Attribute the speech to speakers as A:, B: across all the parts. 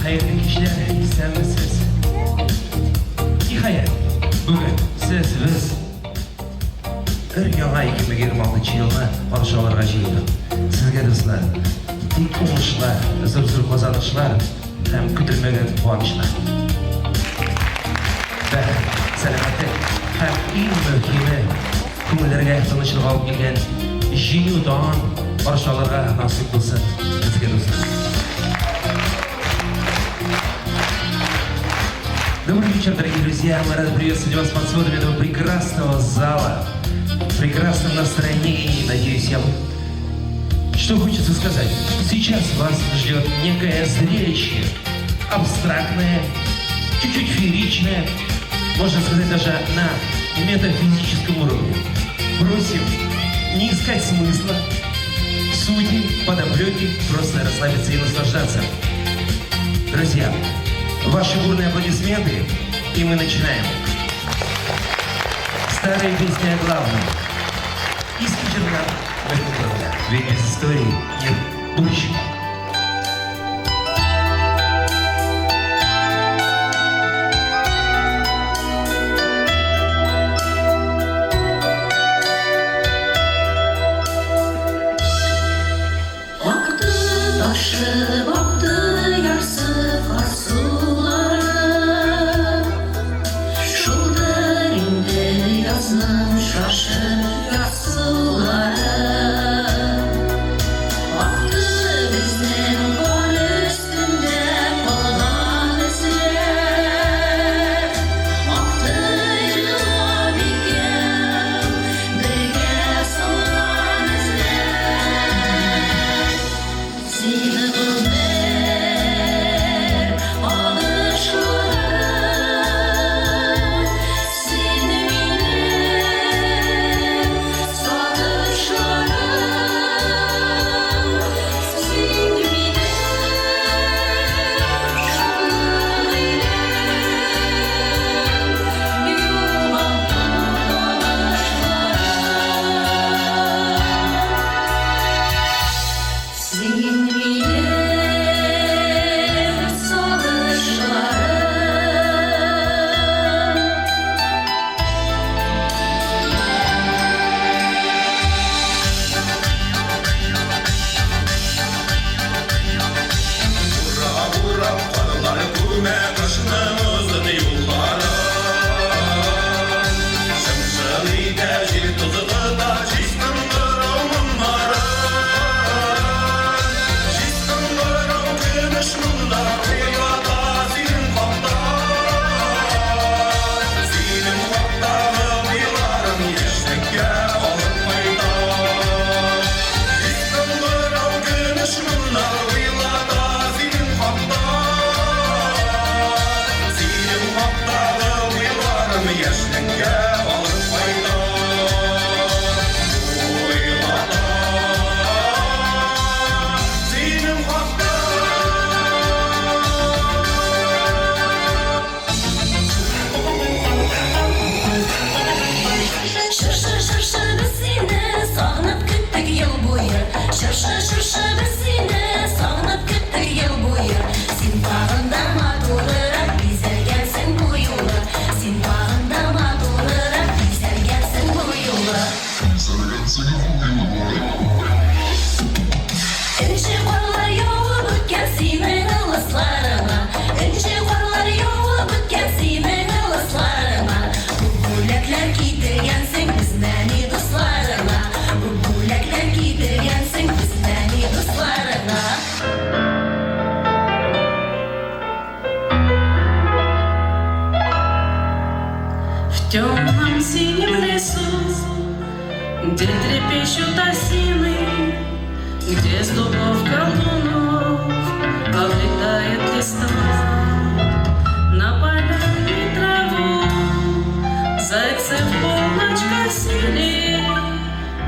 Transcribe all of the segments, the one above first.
A: Hayırlı kişiler, sen misiniz? Nihayet, bugün siz, biz bir yana 2026 yılda alışalarga jeydik. Sizge dostlar, dik oңышlar, zır-zır kazanışlar hem kütülmegen kuvonishlar. Ve selamatlik hem eng muhimi ko'ngillarga tinchlik olib kelgan jeyudan alışalarga nasib bo'lsin bizga dostlar. Добрый вечер, дорогие друзья! Мы рады приветствовать вас под сводами этого прекрасного зала, в прекрасном настроении, надеюсь, я... Что хочется сказать? Сейчас вас ждет некое зрелище, абстрактное, чуть-чуть фееричное, можно сказать, даже на метафизическом уровне. Просим не искать смысла, сути, подоплеки, просто расслабиться и наслаждаться. Друзья, ваши бурные аплодисменты, и мы начинаем. Старые песни о главном. Из Петербурга в этом городе. Ведь без истории нет будущего.
B: Шулдыр инде язның Шурша без сине, сагынып көттек ел буе. Син багында матурырак, бизәлгәнсең бу юлы. Син багында матурырак, бизәлгәнсең бу юлы. Энҗе карлар явып үткән синең ылысларыңа. Энҗе карлар явып үткән синең ылысларыңа. Бүләкләр китергәнсең безнәни дусларыңа. Бүләкләр китергәнсең безнәни дусларыңа.
C: В темном синем лесу, где трепещут осины, где с дубов колдунов облетает листва, на поляне траву зайцы в полночь косили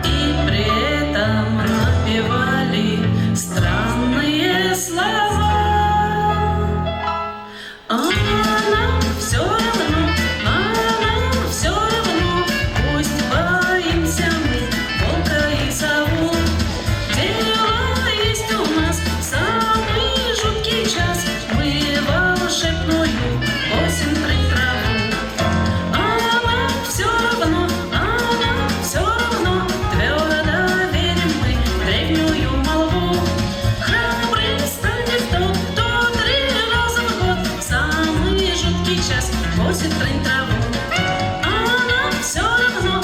C: и при этом напевали странные слова. А нам все равно, пусть боимся мы волка и сову. Дело есть у нас в самый жуткий час, мы волшебную осень трынь траву. А нам все равно, твердо верим мы в древнюю молву. Храбрый станет тот, кто 3 раза в год в самый жуткий час косит трынь траву. А нам все равно,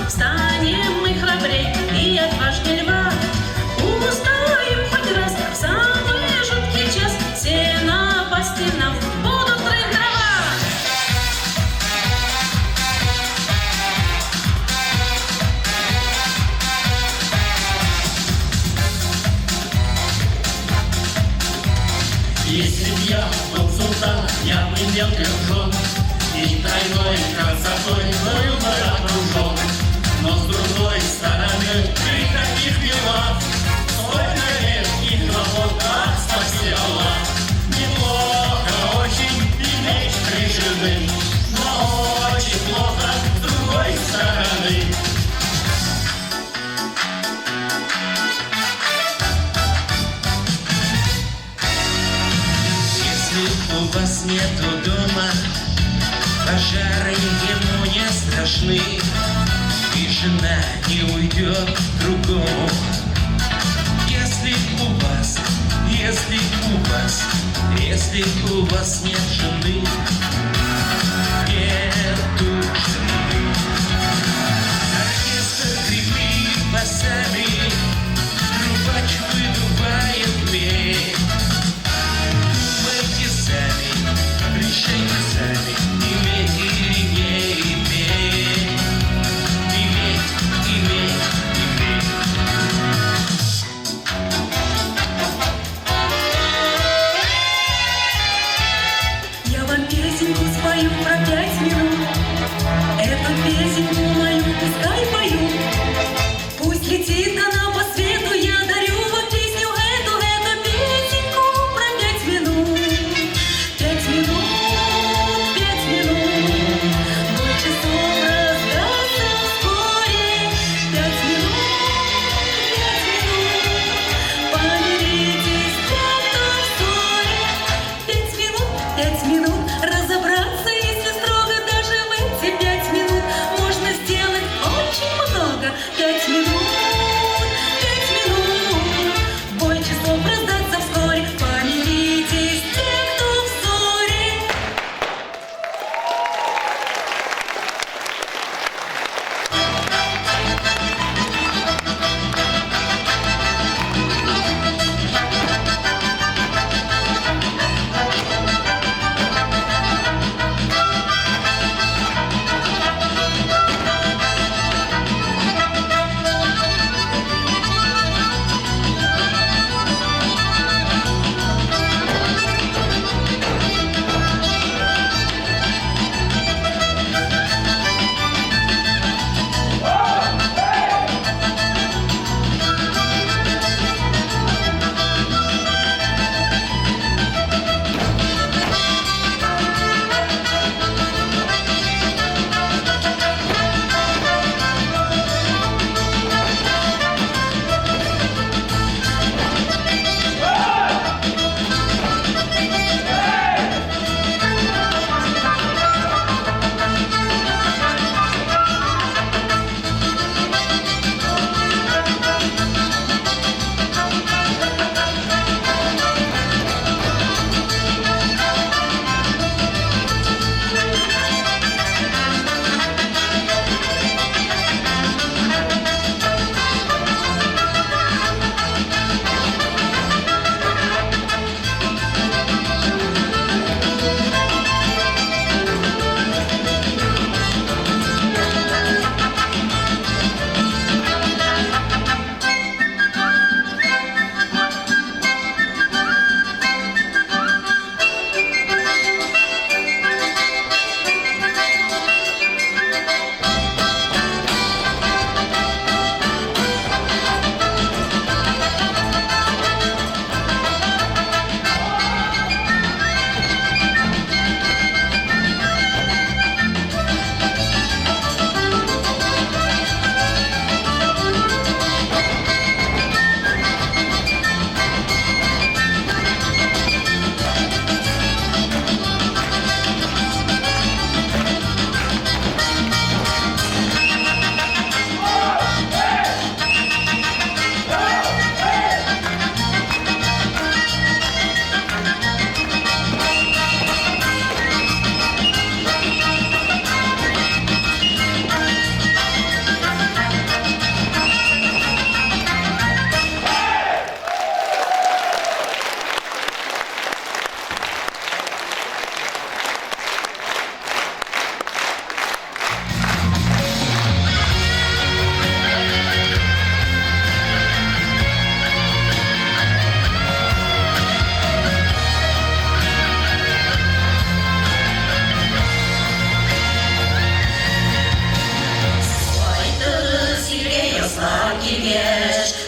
C: станем мы храбрей и отважней льва. Устоим хоть раз в самый жуткий час, все напасти нам будут трынь трава.
D: Если б я был султан, я бы имел 3 жен, и тройной красотой мною бы окружен. Но с другой стороны, при таких делах, сколько лет и хлопот, ах, спаси Аллах. Неплохо очень иметь 3 жены, но очень плохо с другой стороны.
A: Если у вас нету дома, пожары ему не страшны, и жена не уйдет к другому. Если у вас нет жены, нету жены. Оркестр гремит басами, трубач выдувает медь. Думайте сами, решайте сами, иметь или не иметь. Иметь.
C: Я вам песню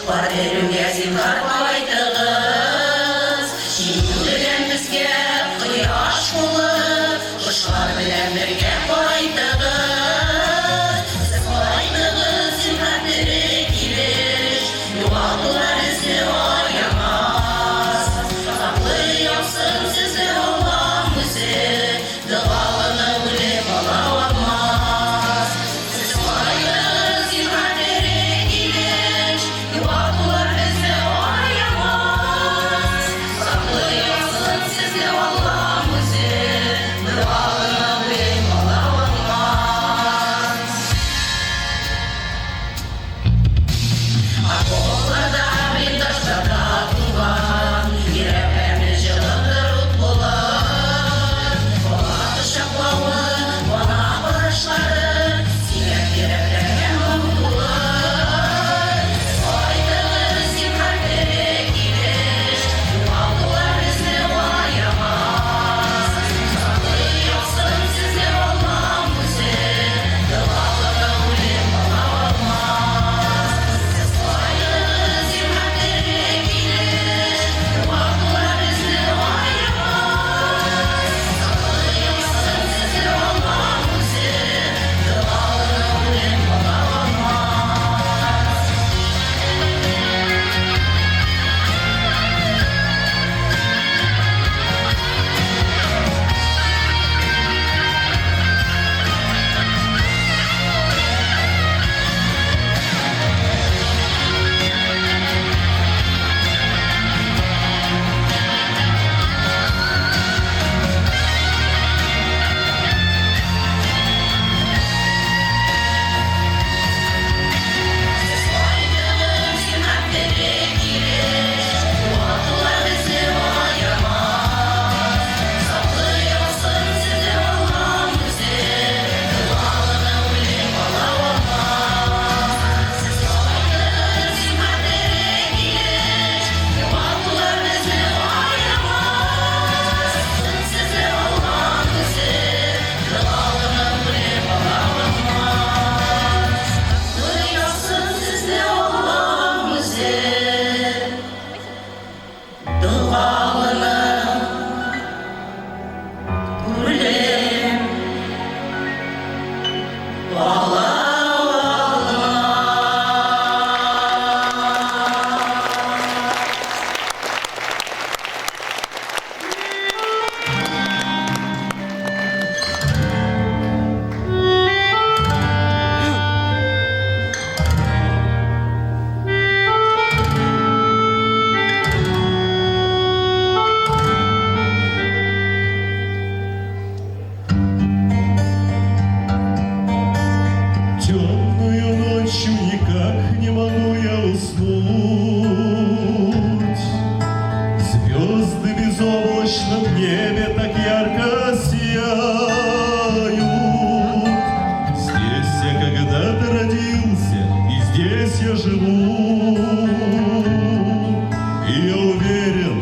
B: бар беруге зинһар кайтыгыз. Җиңү белән безгә кояш булып, кошлар белән бергә кайтыгыз. Сез кайтыгыз, зинһар тере килеш, югалтулар эзне аямас. Саклый япсын сезне Аллаһ үзе, доганы үлеп ала алмас. Сез кайтыгыз, зинһар тере килеш, югалтулар эзне аямас. Саклый япсын сезне Аллаһ үзе, доганы үлеп ала алмас. Акулада блиндаждарда туган, йөрәкләрне җылытыр ут булыр. Булаты чаклавы, ана барышлары, сөйгән йөрәкләргә омтылыр. Кайтыгыз, зинһар тере килеш, югалтулар эзне аямас. Саклый япсын сезне Аллаһ үзе, доганы үлеп ала алмас. Сез кайтыгыз, зинһар тере килеш, югалтулар эзне аямас. Саклый япсын сезне Аллаһ үзе, доганы үлеп ала алмас. Сез кайтыгыз, зинһар тере килеш, югалтулар эзне аямас. Саклый япсын сезне Аллаһ үзе, доганы үлеп ала алмас. Сез кайтыгыз, зинһар тере килеш, югалтулар эзне аямас. Сезне Аллаһ үзе, доганы үлеп ала алмас. Саклый япсын сезне Аллаһ үзе, доганы үлеп ала
E: Темную ночью никак не могу я уснуть. Звезды в безоблачном небе так ярко сияют. Здесь я когда-то родился, и здесь я живу. И я уверен,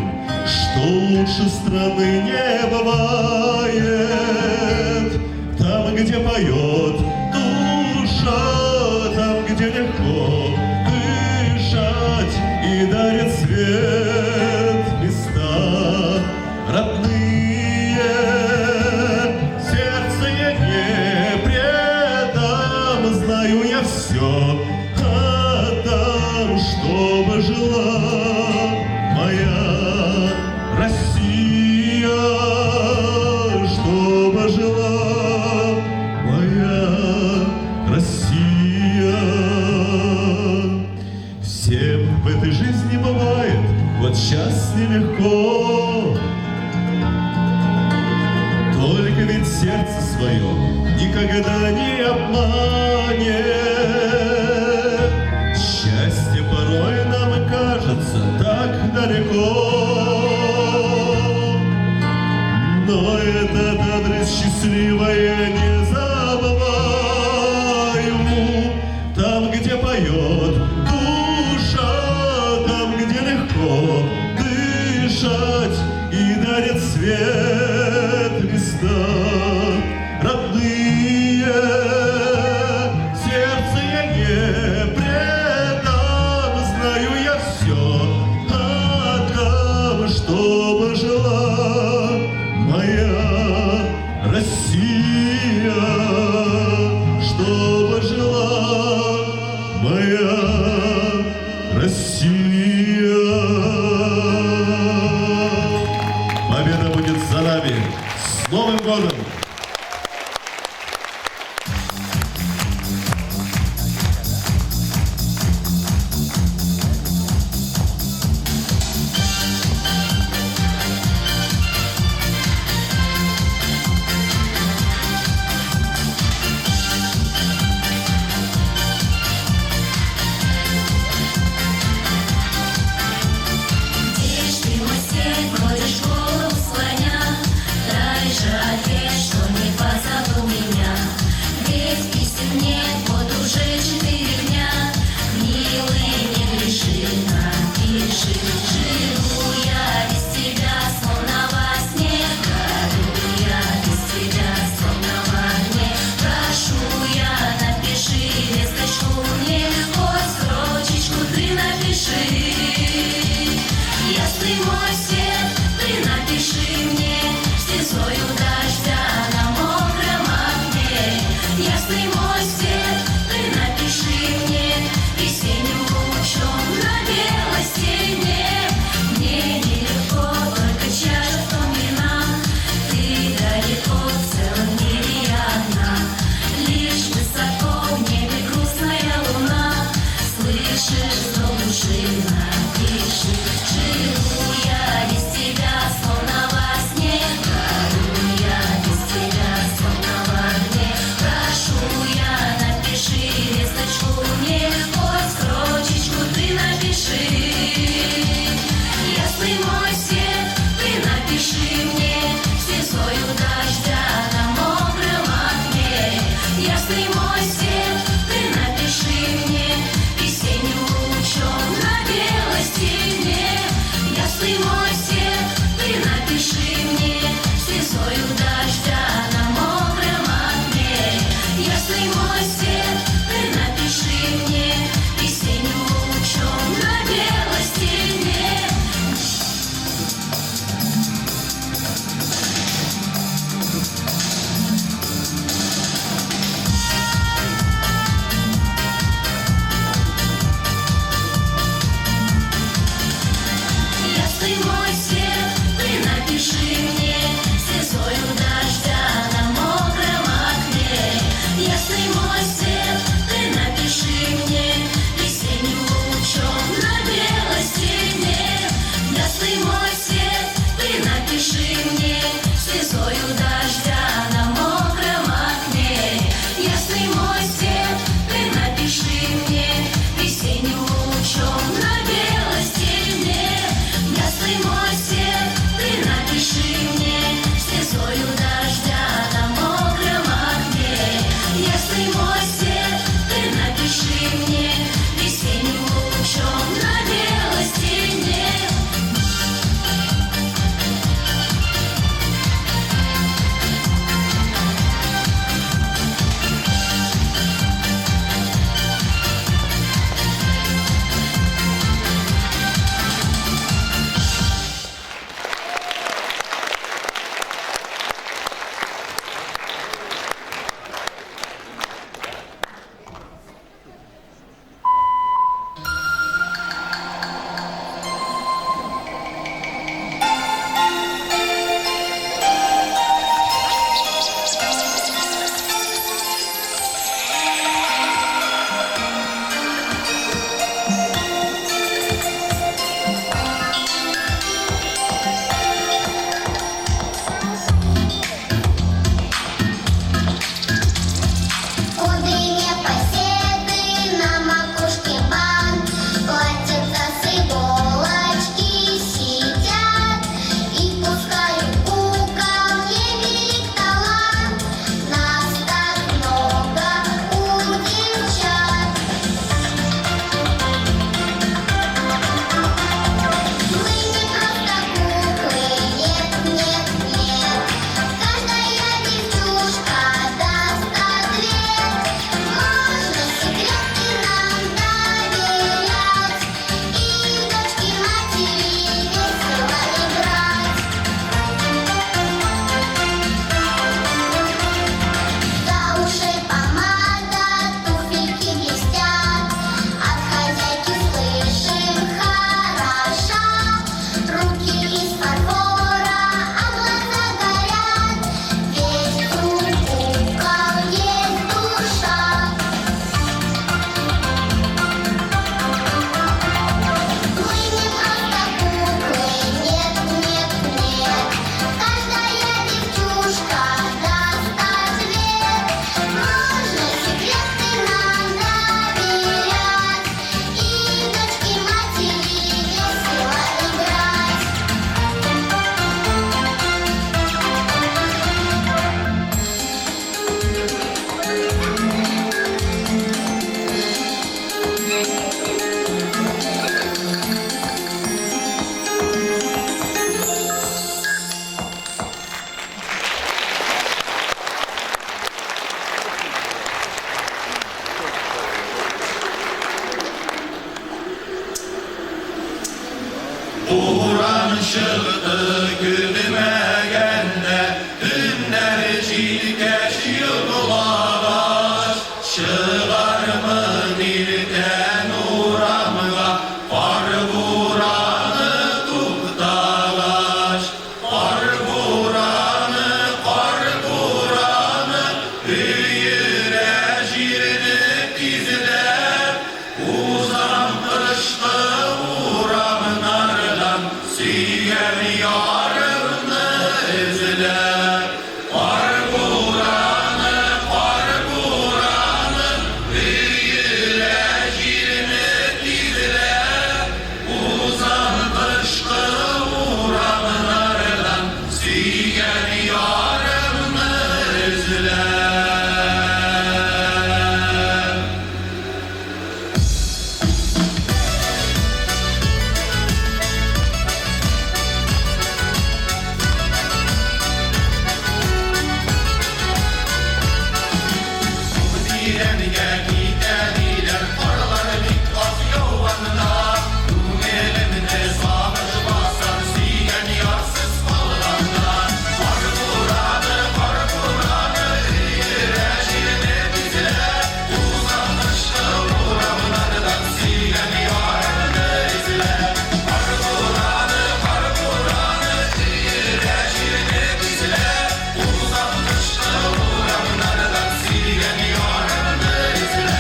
E: что лучше страны не бывает. Там, где поет душа, там, где легко дышать и дарит свет места родные. Сердце я не предам, знаю я все отдам, чтобы жила моя Россия, чтобы жила моя Россия. Всем в этой жизни бывает, вот сейчас нелегко. Только ведь сердце свое никогда не обманет. Счастье порой нам кажется так далеко, но этот адрес счастливое не забываю. Там, где поет душа, там, где легко дышать и дарит свет места родные. Сердце я не предам, знаю моя Россия. Победа будет за нами. С Новым годом!
B: Где ж ты, мой снег, бродишь голову слоня? Дай же ответ, что не позабыл меня. Ведь писем нет, вот уже 4 дня. Милый, не греши, напиши. Живу я без тебя, словно во сне. Горю я без тебя, словно в огне. Прошу я, напиши весточку мне, хоть строчечку ты напиши. Ясный мой свет, ты напиши мне слезою дождя на мокром окне. Ясный мой свет, ты напиши мне весенним лучом на белой стене. Мне нелегко, только чаша в том вина. Ты далеко, в целом мире я одна. Лишь высоко в небе грустная луна. Слышишь, вздох души, напиши. Живу я без тебя, словно во сне. Горю я без тебя, словно в огне. Прошу
D: Uzan çıktı gülmegende Günler çirkeş yılmalaş Çıkar mı dilden uğramga Var buranı tuktalaş Var buranı Büyüre jirini dizler Uzan kıştı uğramlardan Siyen yarını izler Var buranı Büyüre jirini dizler Uzan kıştı uğramlardan Siyen yarını izler Direnge gider Oraları bitmez yovanına Rum elimde savaş basar Siyen yarsız kollarına Var buranı Yürü şirine diziler Uzanmıştı uğramlardan Siyen yarını izler Var buranı Yürü şirine diziler Uzanmıştı uğramlardan Siyen yarını izler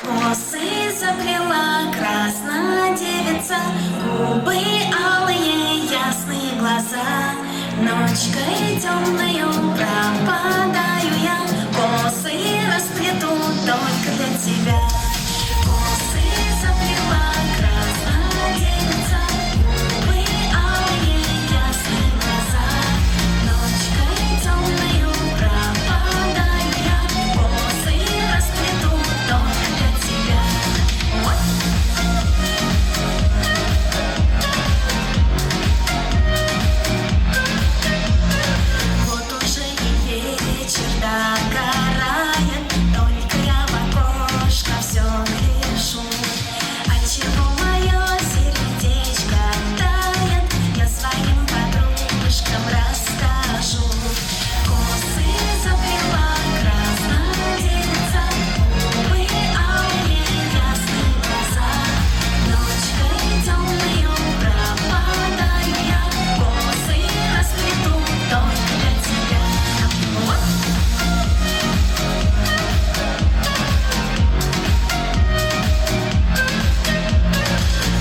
B: Косы заплела красная девица, губы алые, ясные глаза. Ночкой темною пропадаю я, косы расплету только для тебя. Косы заплела красная девица, губы алые, ясные глаза. Ночкой темною пропадаю я, косы расплету только для тебя. Вот. Вот уже и вечер догорает, только я в окошко все гляжу. Отчего мое сердечко тает, я своим подружкам расскажу. Косы заплела красная девица, губы алые, ясные глаза. Ночкой темною пропадаю я, косы расплету только для тебя. Вот.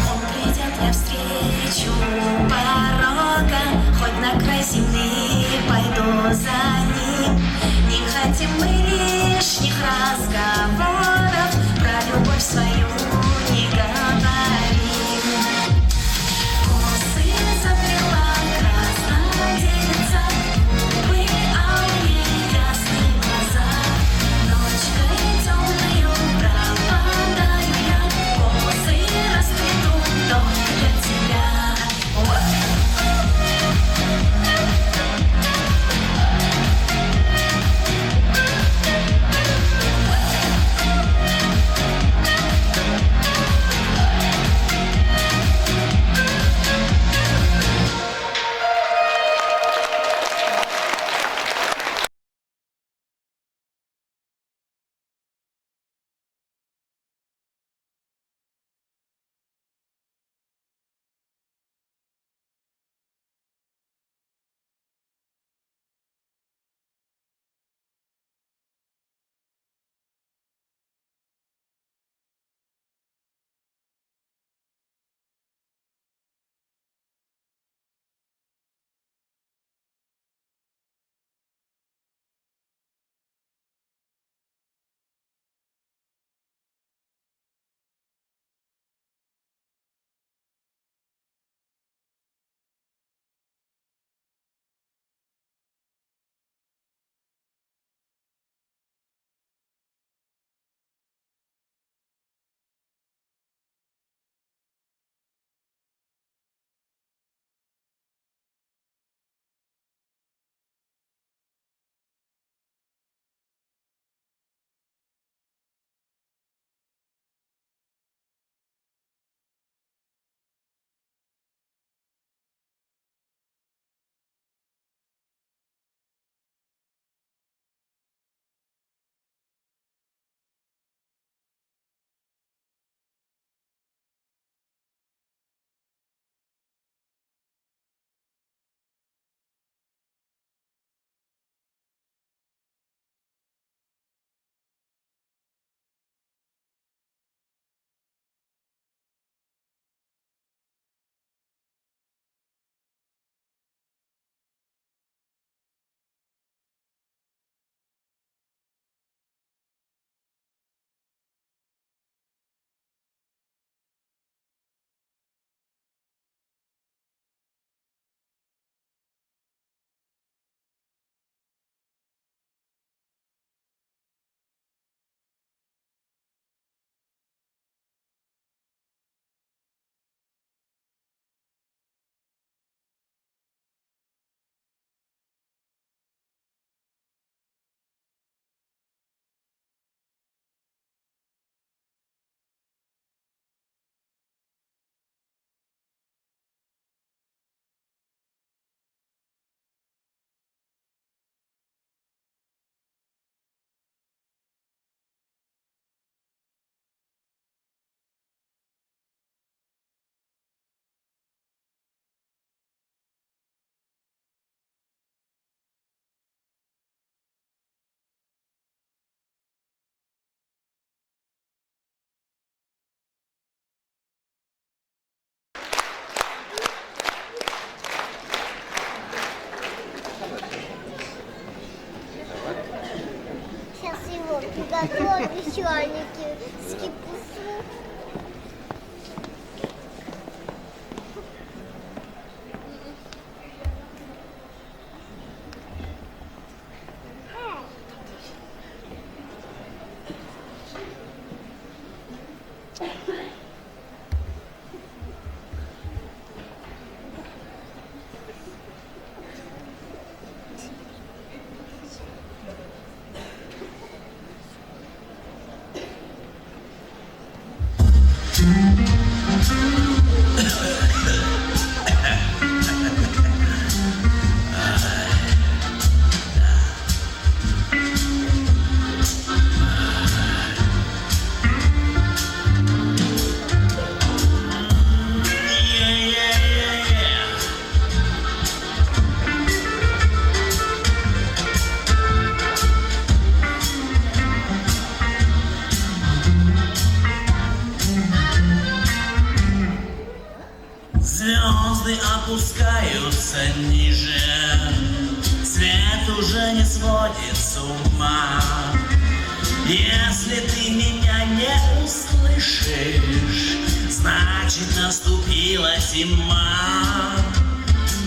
B: Он придет навстречу у порога, хоть на край земли пойду за ним. Не хотим мы лишних разговоров, про любовь свою не говорим. Косы заплела красная девица, губы алые, ясные глаза. Ночкой темною пропадаю я, косы расплету только для тебя.
F: пряники, скипусу.
D: Звезды опускаются ниже, свет уже не сводит с ума. Если ты меня не услышишь, значит наступила зима.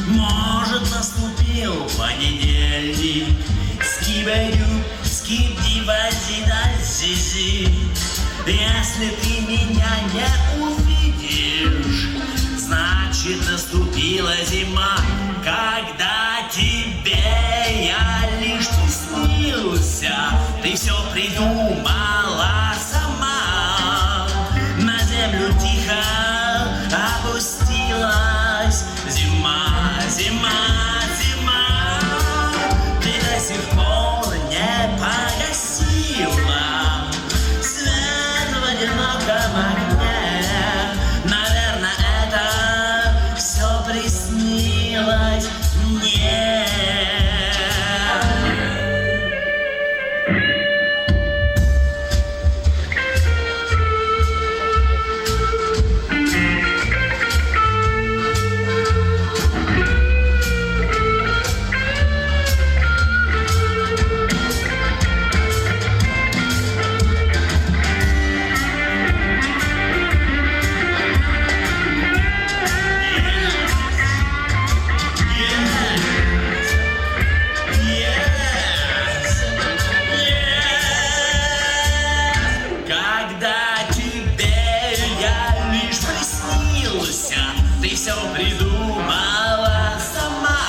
D: Может, наступил понедельник, скибайду, скибди-бади-да-зи-зи. Если ты меня не увидишь, значит наступила зима, когда тебе я лишь приснился, ты все придумала сама. На землю тихо опустилась зима, зима, зима. Ты до сих пор не погасила свет в одиноком огне. Наверное, это все приснилось мне. Когда тебе я лишь приснился, ты все придумала сама.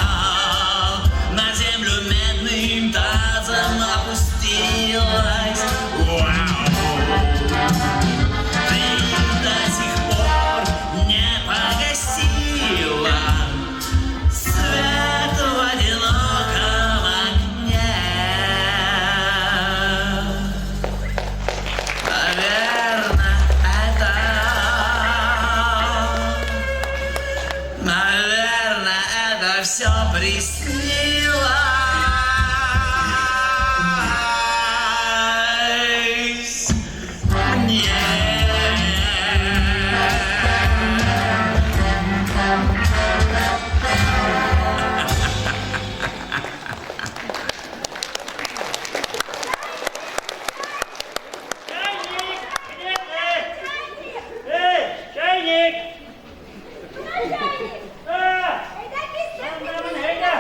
D: На землю медным тазом опустилась. Вау! Ты до сих пор не погасила свет в одиноком огне. Наверное, это все приснилось мне.
G: Чайник! Где ты? Эй, чайник! А! Мамин, Хейда!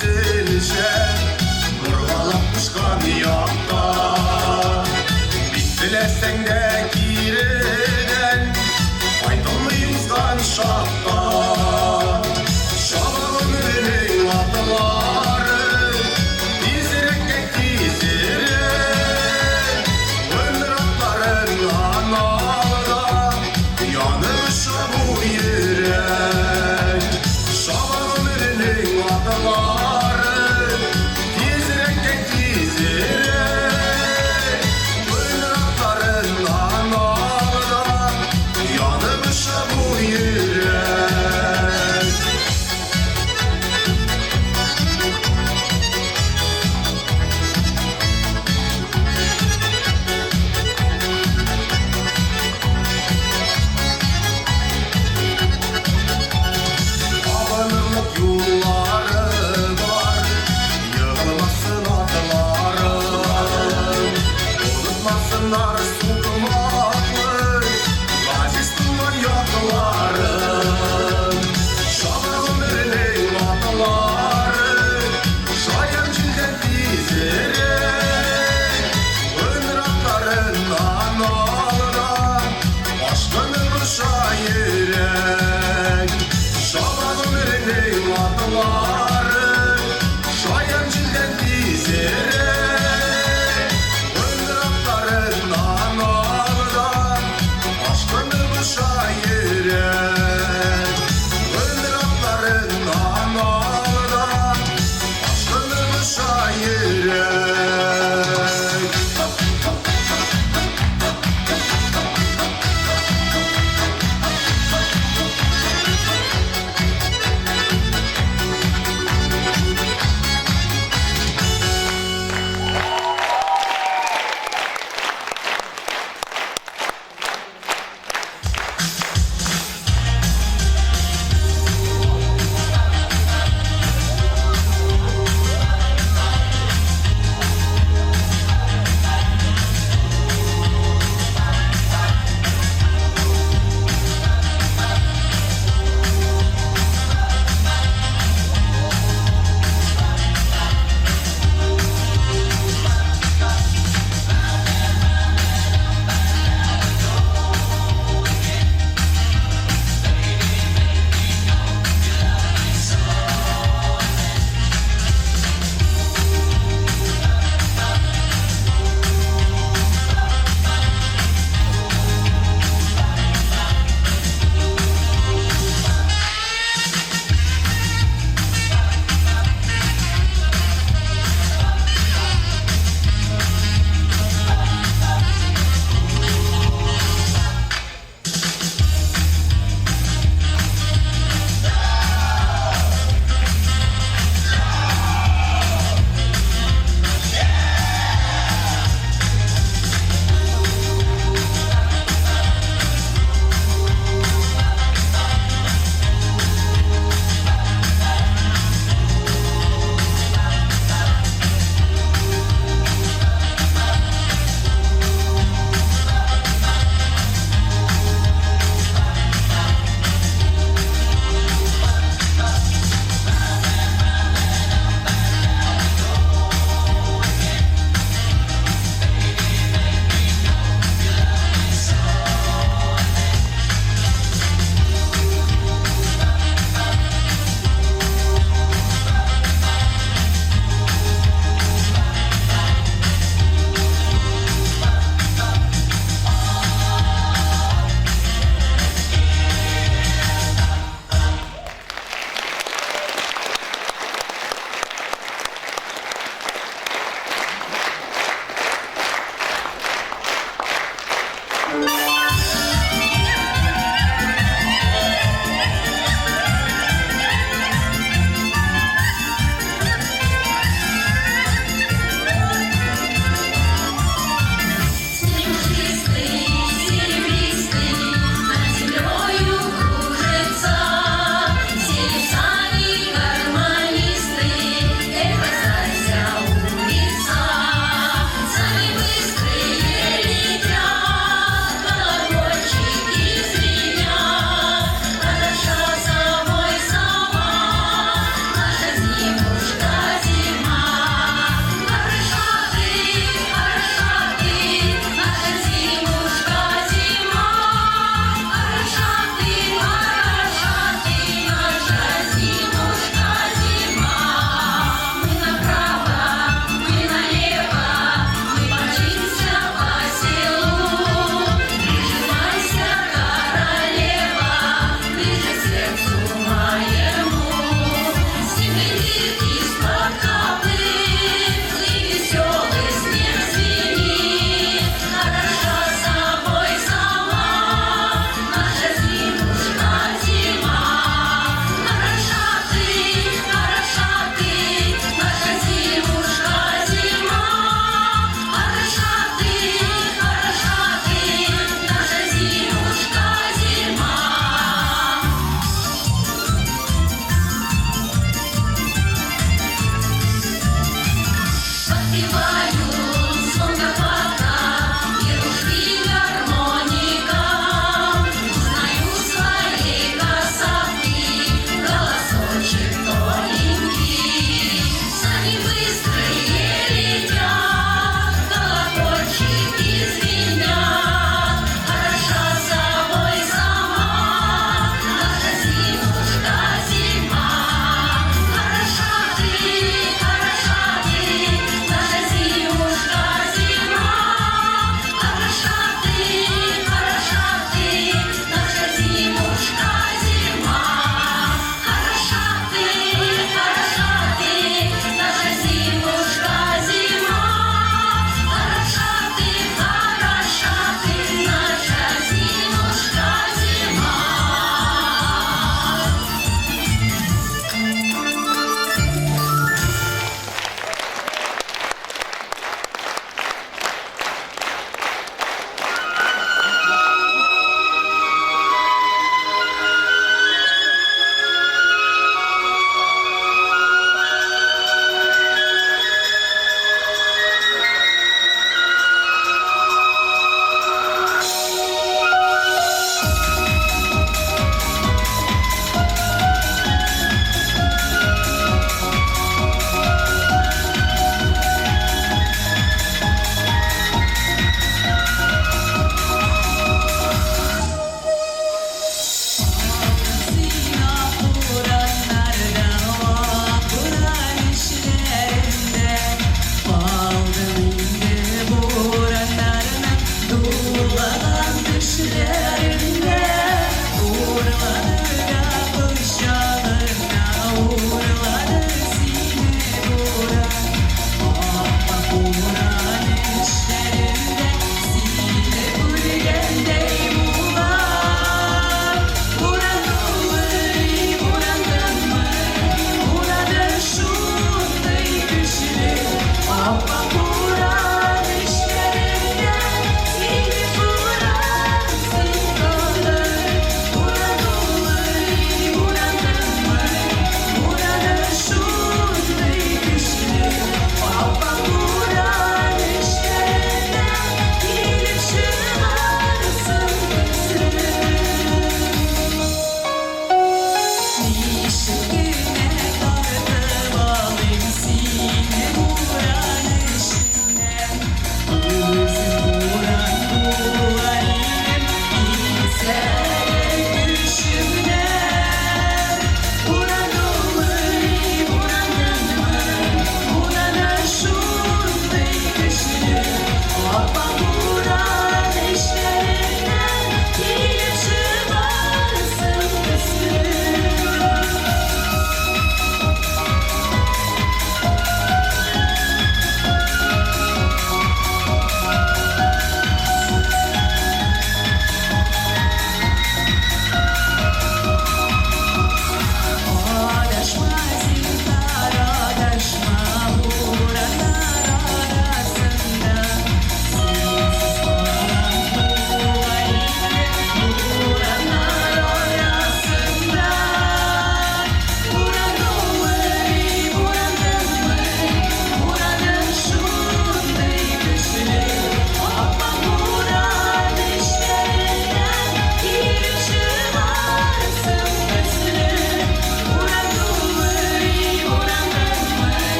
H: güzelce Kırvalap kuşkan yakta Bittilesen de gireden Faydalı yüzgan şapta Şabağın ürünün adıları Dizirek dizirek Ömür atların analda Yanışa bu yürek Şabağın ürünün adıları Dizirek dizirek Ömür atların analda Yanışa bu yürek Abanırlık yolları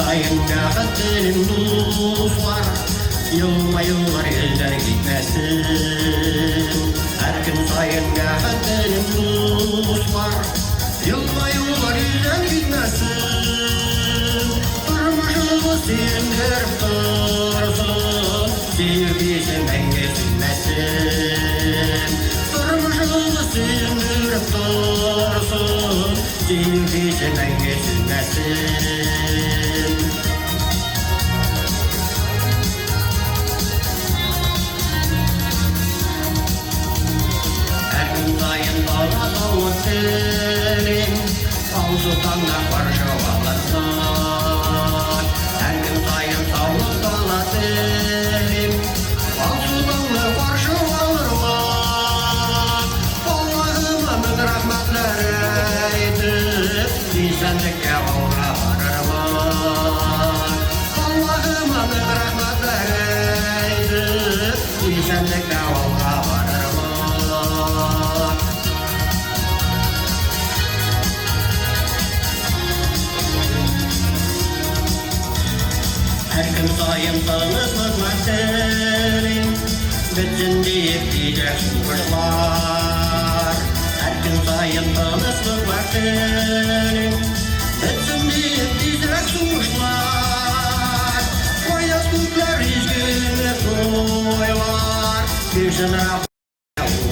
D: сайын бақыттың достар, yıllar elden gitmesin. Her gün sayın baqıttың dostar, yıllar elden gitmesin. Turmuşumu sevindirip dursun, sevgisi menge sünmesin. Turmuşumu sevindirip dursun, sevgisi menge sünmesin. Sayın dağla dağla senin, al sultanla karşı alırlar. Her gün sayın dağla dağla senin, al sultanla karşı alırlar. Allah'ıma bin rahmetler edip, insanlıkya uğra varırlar. Allah'ıma bin rahmetler edip, insanlıkya uğra varırlar. Her gün sayın tanışmak senin, bütün deyip diyecek kuşlar. Her gün sayın tanışmak senin, bütün deyip diyecek kuşlar. Koyaz kutlar izgini koylar, bir şınra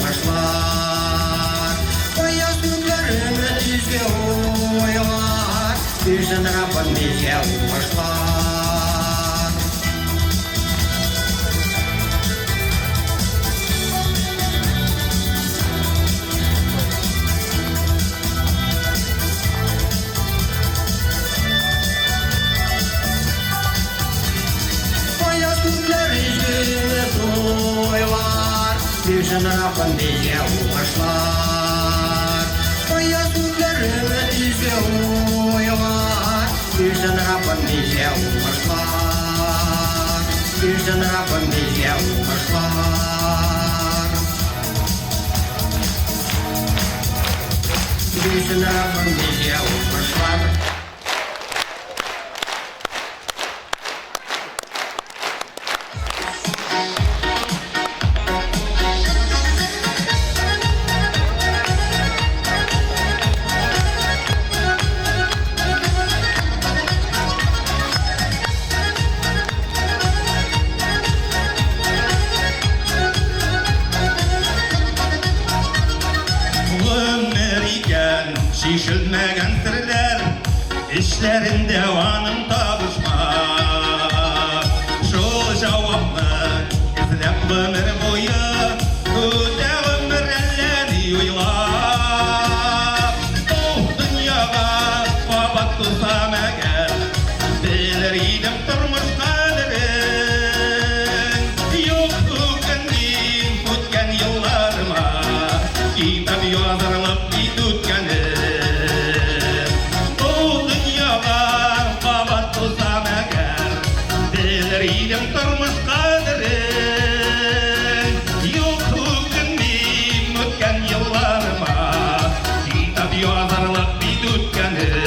D: kuşlar. Koyaz kutlar ümit izgi koylar, bir şınra bizge kuşlar. Bir şınra bizge uğraşlar. Koyaz kutlarımı izge uylar, bir şınra bizge uğraşlar. Bir şınra bizge uğraşlar. Bir şınra bizge uğraşlar. Şişilmegen sırlar, işlerin devanın tabışma. Şu cevabı izlep ömür boyu, öde ömür elleri uylap. Oh dünyada babat kılsam eğer, biliriydim durmuş kaderin. Yok tükendim tutken yıllarıma, kitap yazarlık bir tutkenim. Biliriydim durmuş kaderin, yok hükümdüm ötken yıllarıma, kitap yazarlık bir tutkenim.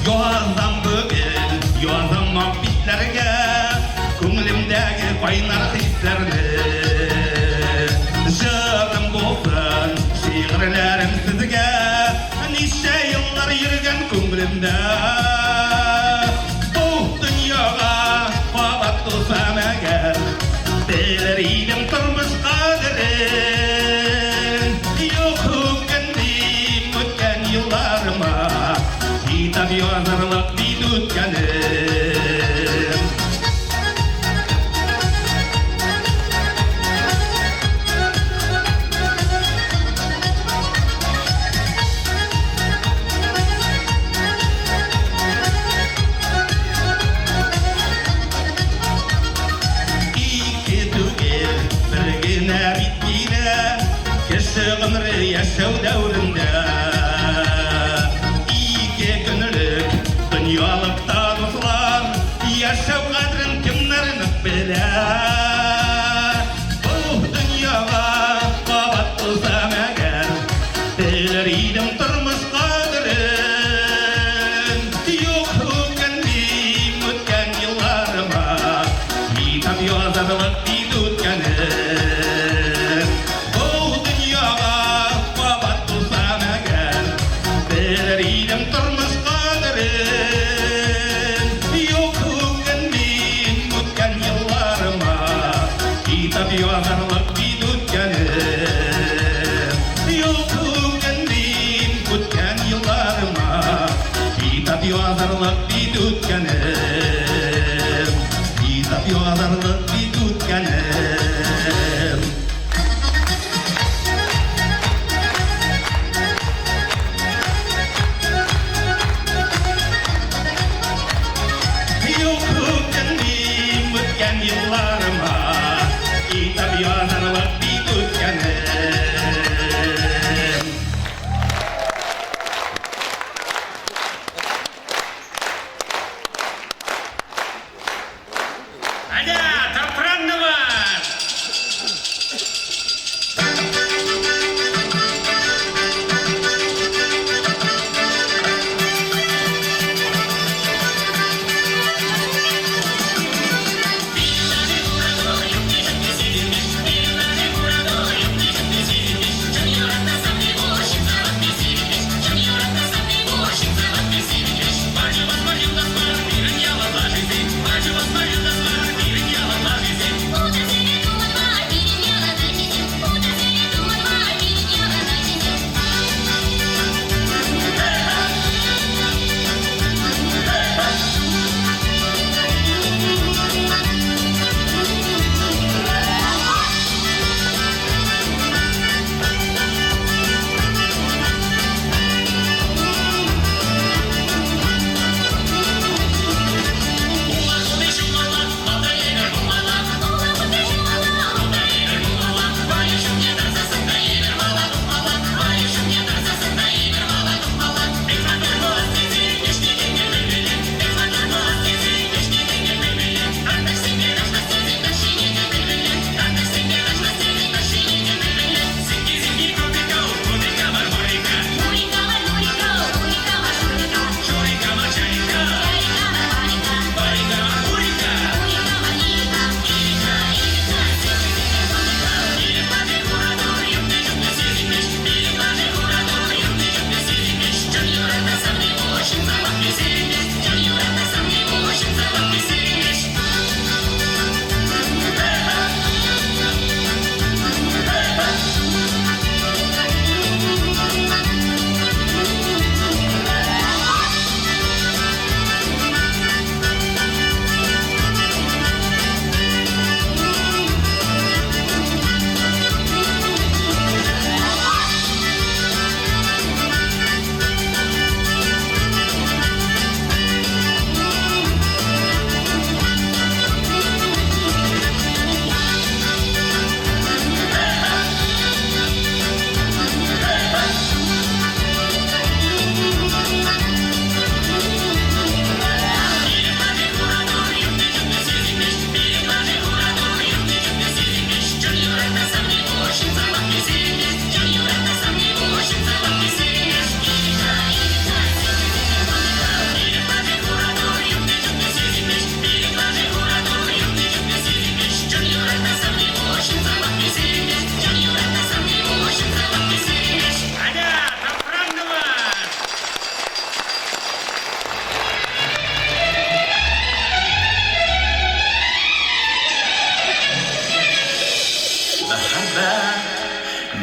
D: Yazam bugün, yazam muhabbetlerge, ko'nglimdagi qaynar hislerni. Jırım bolsun, şiirlerim sizge, nice yıllar yürügen ko'nglimde. Bu dünyada babat kılsam eğer, biliriydim turmuş kaderin. Yok hükümdüm ötken yıllarıma, kitap yazarlık bir tutkenim. Ömrü yaşav davrında, iki günlük dünyalık tanışlar, yaşav kadrin kimlerin bilir. Bu dünyada babat kılsam eğer, biliriydim yazarlık bir tutkanım, kitap yazarlık bir tutkanım. Yok kendim ötken yıllarıma, kitap yazarlık bir tutkanım. Аня, там праздновать!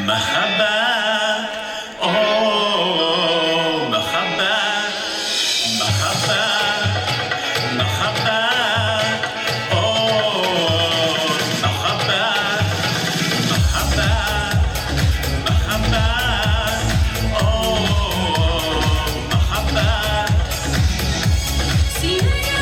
D: محبة أوه محبة محبة محبة أوه محبة محبة محبة أوه محبة
C: Синеге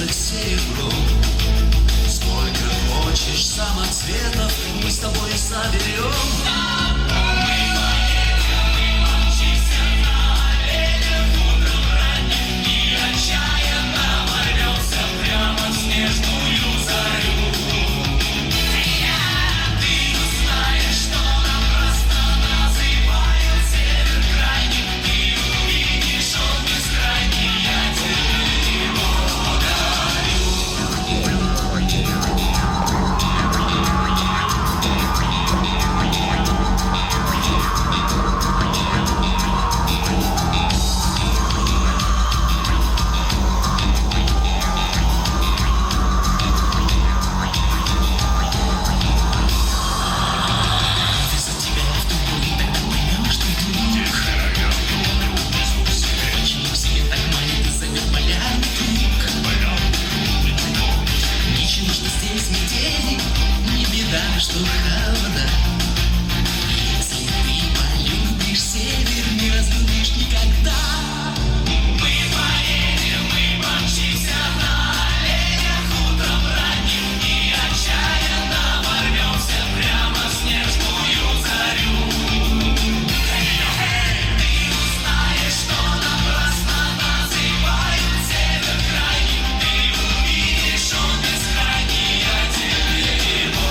H: солнце к серебру. Сколько хочешь самоцветов мы с тобой соберем. Что холода, если ты полюбишь север, не разлюбишь никогда. Мы поедем, мы помчимся на оленях утром ранним и отчаянно ворвемся прямо в снежную зарю. Ты узнаешь, что напрасно называют север крайним, ты увидишь, он бескрайний, я тебе его.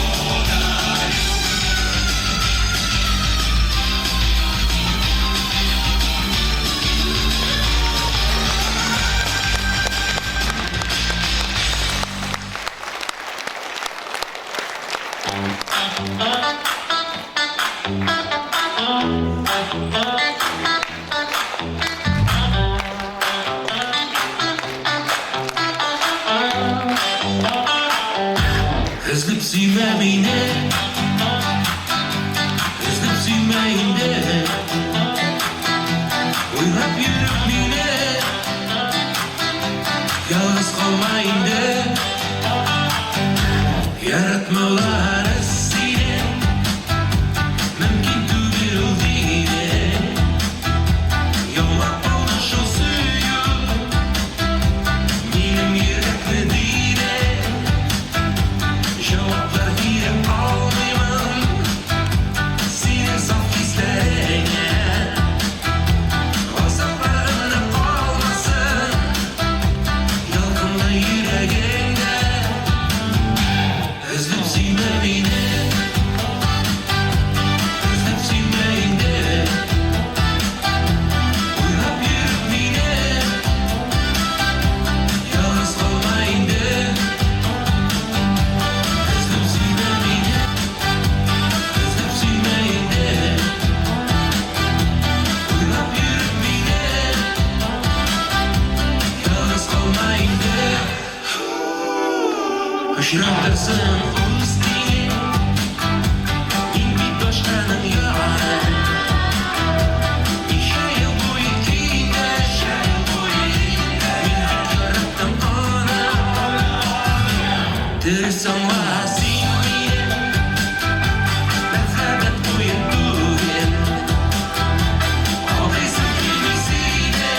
A: Özlep suyma beni, özlep suyma indi. Uylab yürüp beni, yalnız kalma indi. Yaratmaları seni, mümkün değil deydi. Yollap aldı şu suyu, benim yürekli deydi. Cevaplar verip almayman senin saf hislerine. Azaplarına kalmasın yalgınla yüreğinde. Özlep suyma beni, özlep suyma indi. Uylap yürüp beni, yalnız kalma indi. Özlep suyma beni, özlep suyma indi. Uylap yürüp beni, yalnız kalma indi. Hoşlandırsın üstüne, in bir başkanın yarı. Neşe yıl boyu iyiydi, ben yarattım onu. Tırısın vaziyeti, merhamet koyun bugün. Ağrısın kimisiyle,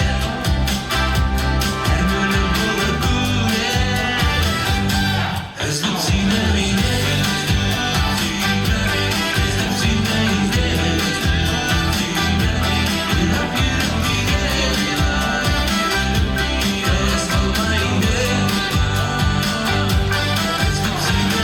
A: her bölüm bulur güven. Özlep suyma beni, özlep suyma indi. Uylap yürüp beni, yalnız kalma indi. Özlep suyma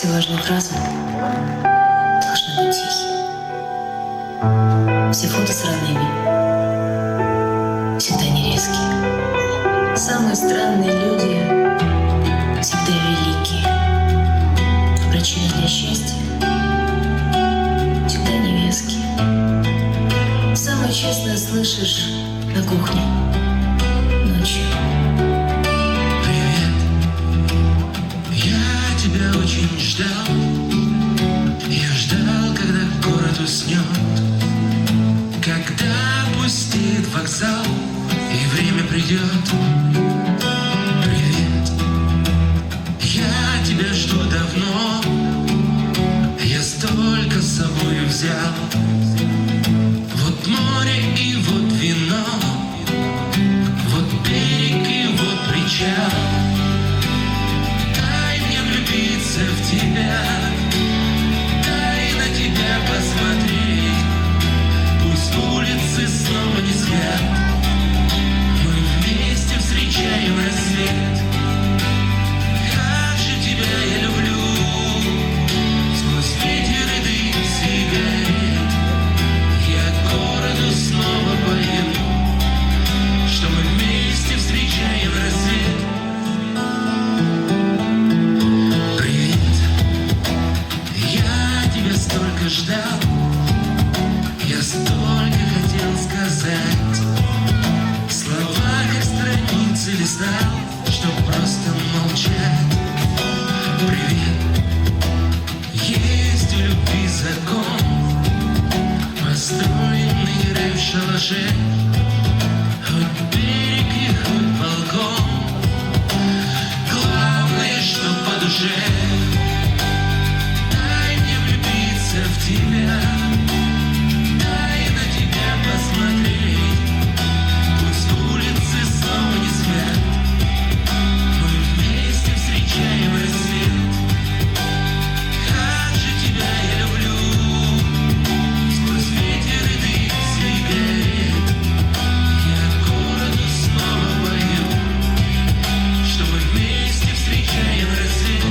C: Все важные фразы должны быть тихие. Все фото с родными всегда не резкие. Самые странные люди всегда великие. Причины для счастья всегда невеские. Самое честное слышишь на кухне ночью.
H: Привет, я тебя очень ждал. Я ждал, когда город уснет, когда пустеет вокзал и время придет. Привет, я тебя жду давно. Я столько с собой взял. Вот море и вот вино, вот берег и вот причал. Дай мне влюбиться в тебя, дай на тебя посмотреть. Пусть улицы снова не спят, мы вместе встречаем рассвет. Как же тебя я люблю, сквозь ветер и дым сигарет. Я городу снова пою, что мы вместе встречаем рассвет. Привет, я тебя столько ждал, я столько хотел сказать. Слова как страницы листал, чтоб просто молчать. Привет, есть у любви закон, построенный рай в шалаше. Хоть берег и хоть балкон, главное, что по душе. Дай мне влюбиться в тебя, дай на тебя посмотреть. Пусть улицы снова не спят, мы вместе встречаем рассвет. Как же тебя я люблю, сквозь ветер и дым сигарет. Я городу снова пою, что мы вместе встречаем рассвет.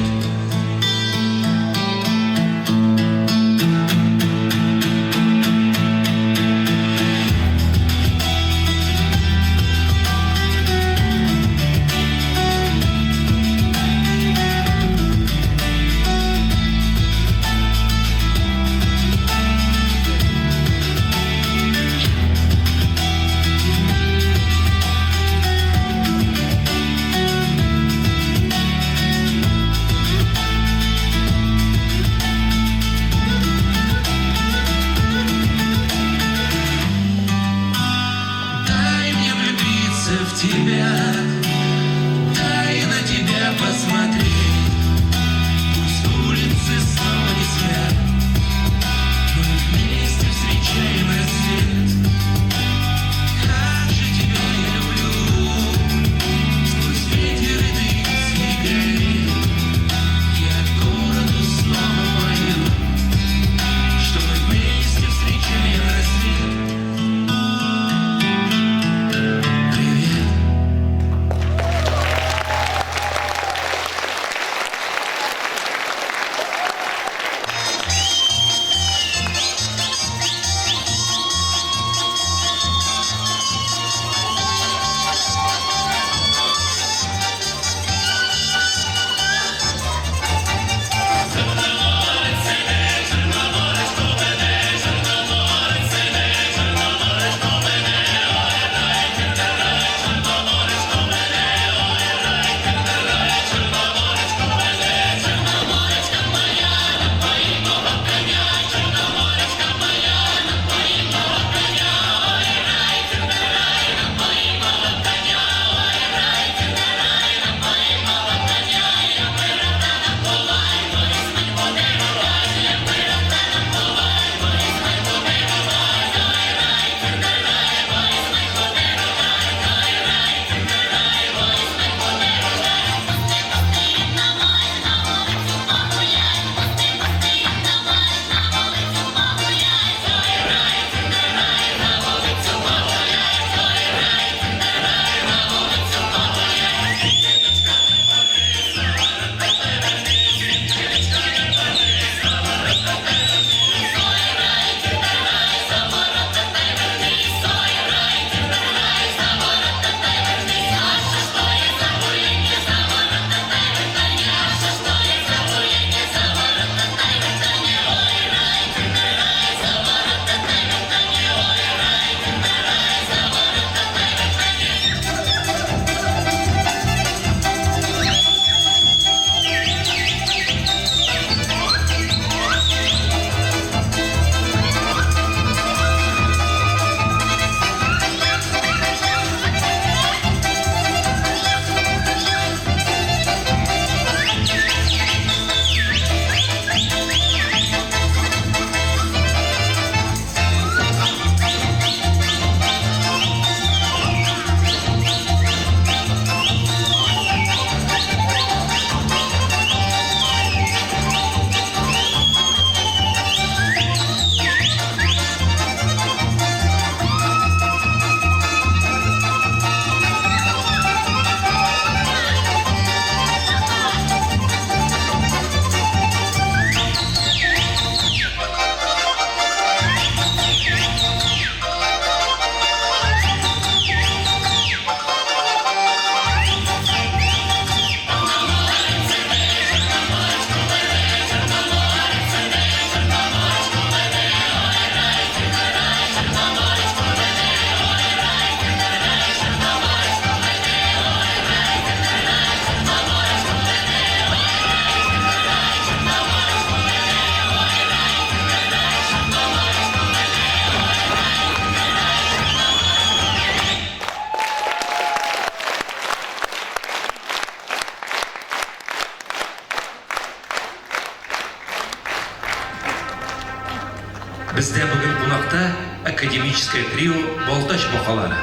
A: Бізде бүгін қонақта академическое трио Болташ Боқалары.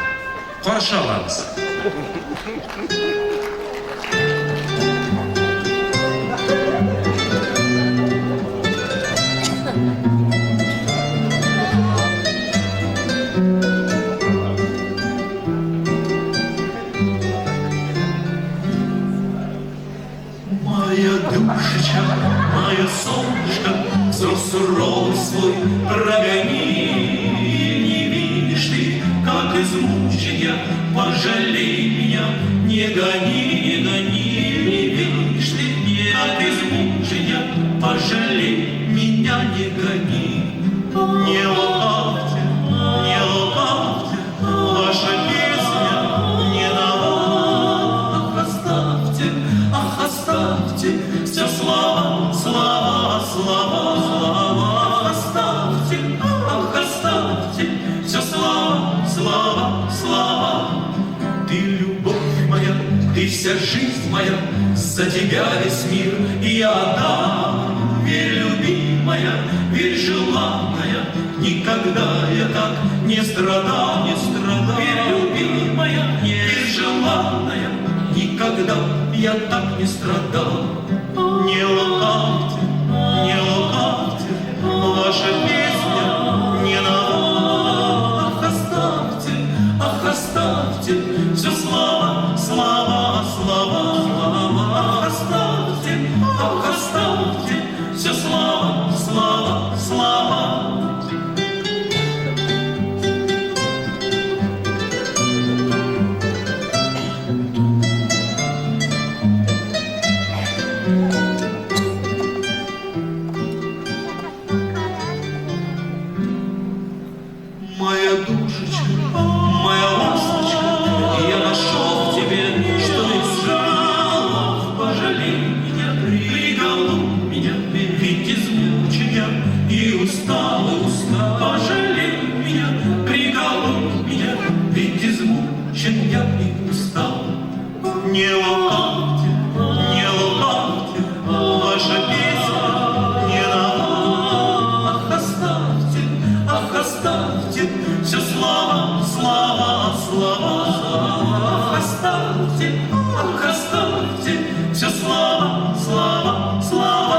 A: Қаршы аламыз.
D: Моя душечка, мое солнышко, взор суровый свой прогони. Не видишь ты, как измучен я, пожалей меня, не гони, не гони. Не видишь ты, как измучен я, пожалей меня, не гони. Не лукавьте, ваша песня не нова. Ах, оставьте, все слова, слова, слова, слова. Ах, оставьте, все слова, слова, слова. Ты любовь моя, ты вся жизнь моя, за тебя весь мир я отдам. Верь, любимая, верь, желанная, никогда я так не страдал, не страдал. Верь, любимая, верь, желанная, никогда я так не страдал. Не лукавьте, ваша песня не нова. Ах, оставьте, все слова, слова, слова, слова. Ах, оставьте, все слова, слова, слова. Моя душечка, моя ласточка, я нашел в тебе, что искал. Пожалей меня, приголубь меня, ведь измучен я и устал, и устал. Пожалей меня, приголубь меня, ведь измучен я и устал. Не лукавьте, ваша песня не нова. Ах, оставьте, все слова, слова, слова, слова. Ах, оставьте, все слова, слова, слова.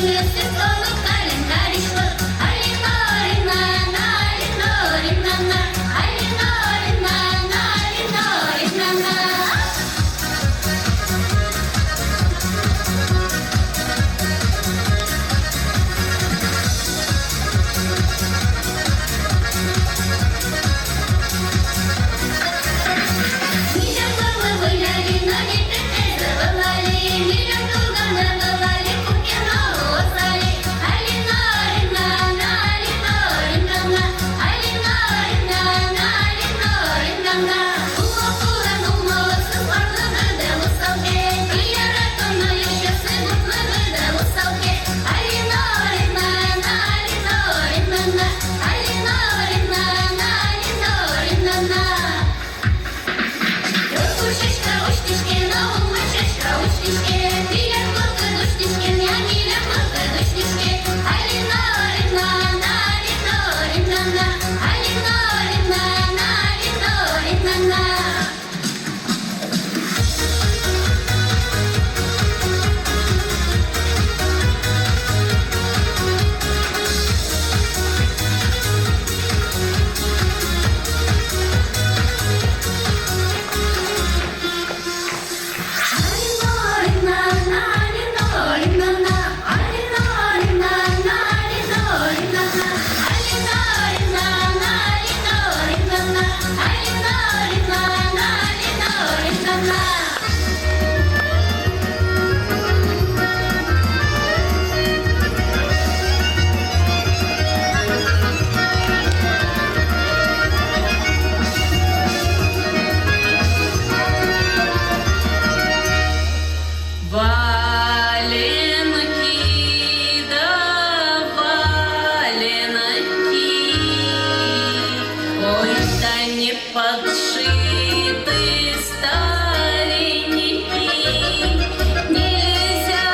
B: Снился столу календаришко, Алина, Алина, Алина, Алина, Алина, Алина, Алина, Алина. Милям головы ляли, но не притязывали, милям долго набывали, купено лосали. Алина, Алина, Алина, Алина, Алина, Алина, Алина, Алина. Ула-ула, думала, супарно выдала салке, и я ракомно еще сыгутно выдала салке. Алина, Алина, Алина, Алина, Алина, Алина, Алина, Алина. Кушечка, уштишки, на умычечка, уштишки, миля плохо душтишки, я миля плохо душтишки. Алина, Алина, Алина, Алина, Алина, Алина, Алина, Алина.
C: Валенки, да валенки, ой, да не подшиты старенькие. Нельзя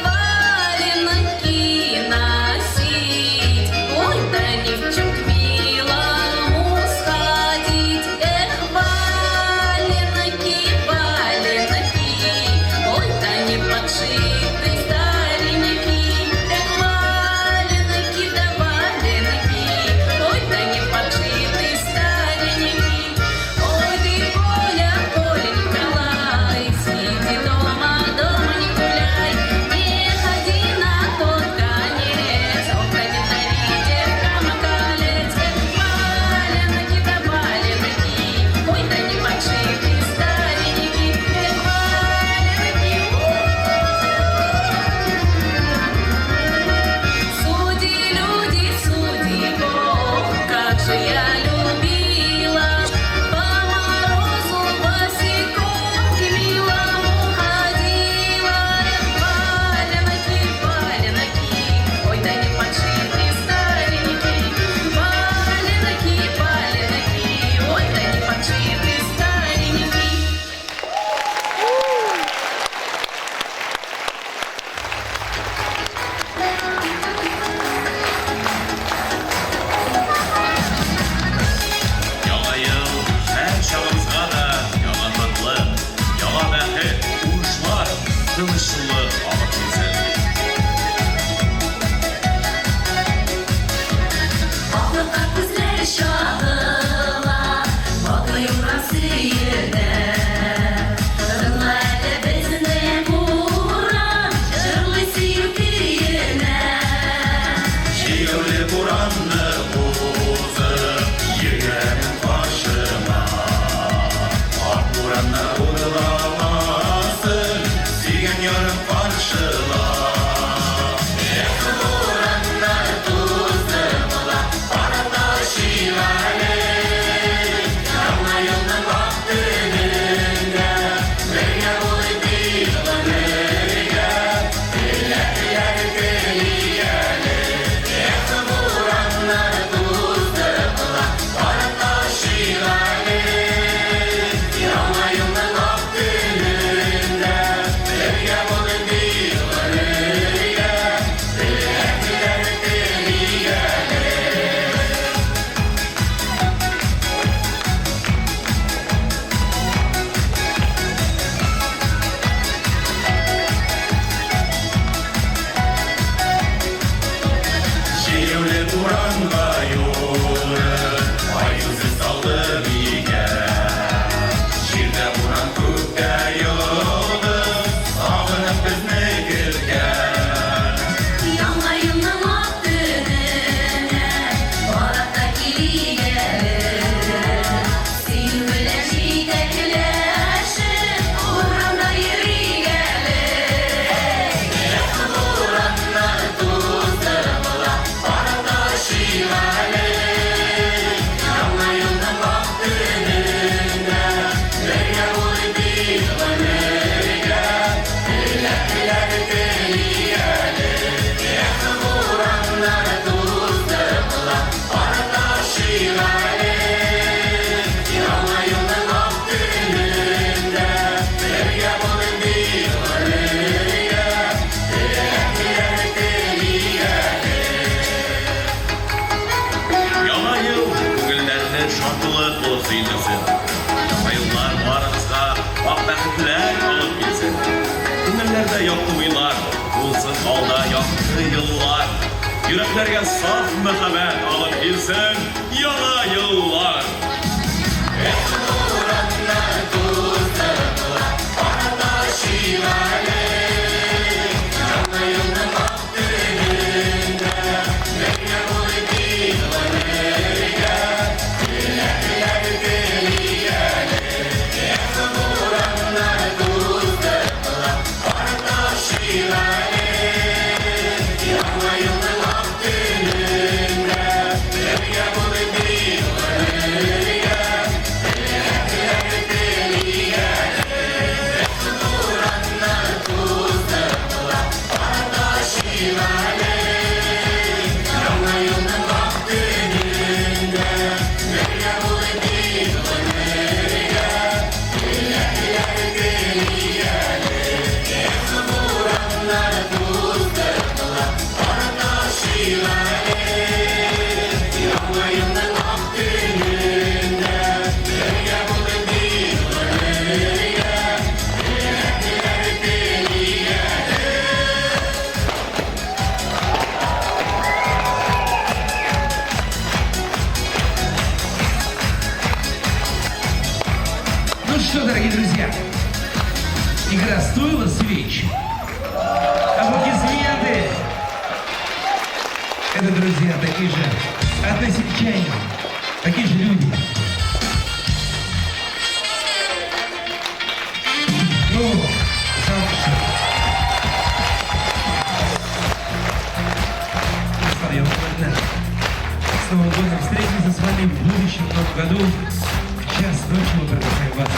C: валенки носить, ой, да ни в чем к милому сходить. Эх, валенки, валенки, ой, да не подшиты старенькие. Эх, валенки, да валенки, ой, да не подшиты старенькие. Ой, ты, Коля, Коля Николай, сиди дома, дома не гуляй, не ходи на тот конец, ох, да не дари девкам колец. Эх, валенки, да валенки, ой, да не подшиты старенькие. Эх, валенки, суди, люди, суди, Бог, как же я любила по морозу босиком к милому ходила. Эх, валенки, валенки, ой, да не подшиты старенькие. Валенки, валенки, ой, да не подшиты старенькие.
D: Яңа ел һәр чагымызга да яңа татлы, яңа бәхет, уңышлар, тынычлык алып килсен.
B: Баклыкка күзләре чагыла, баклы юмрасы йөрдә. Тыңла әле безнең буран, җырлый сөю көенә.
D: Җирәүле буранны узып, йөргәнем каршыма. Ак буранны уйламасын, сөйгән ярым каршыла. Эх, бураннар туздымыла, арада ширәле. Яңа елның ак төнендә, бергә булып бергә, теләкләр телигәле. Эх, бураннар Уранга юры, ай yüzü saldı biге. Şirde buran kökte yoldu, sağınıp bizni girgen.
B: Яңа елның ак төненә баракта килгән. Син белән җитәкләшеп урамда йөригән.
D: Ураннар туздырыла, арада шигали. Яңа елның ак төненә, бергә булып бик гомергә. Теләкләр телигәле. Ураннар туздырыла, арада шигали. Яңа елның ак төненә, бергә булып бик гомергә. Теләкләр телигәле. Яңа ел күңелләрне шатлык булып сөйләсен. Яңа еллар барыбызга ак бәхетләр алып килсен. Күңелләрдә якты уйлар, булсын алда якты еллар. Йөрәкләргә саф мәхәббәт алып килсен яңа еллар. Ураннар туздырыла, арада шигали. Яңа елның ак төненә, бергә булып бик гомергә. Теләкләр телигәле. Ураннар туздырыла, арада шигали. Яңа елның ак төненә, бергә булып бик гомергә. Теләкләр телигәле. Ураннар туздырыла, арада шигали. Яңа елның ак төненә, бергә булып бик гомергә. Теләкләр телигәле. Ураннар туздырыла, арада шигали. Яңа елның ак төненә, бергә булып бик гомергә. Теләкләр телигәле.
A: Ну что, дорогие друзья, игра стоила свеч. Аплодисменты. Это, друзья, такие же односельчане, такие же люди. Ну, жалко, что... Господи, я благодарен. С Новым годом встретимся с вами в будущем Новом году. В час ночи мы приглашаем вас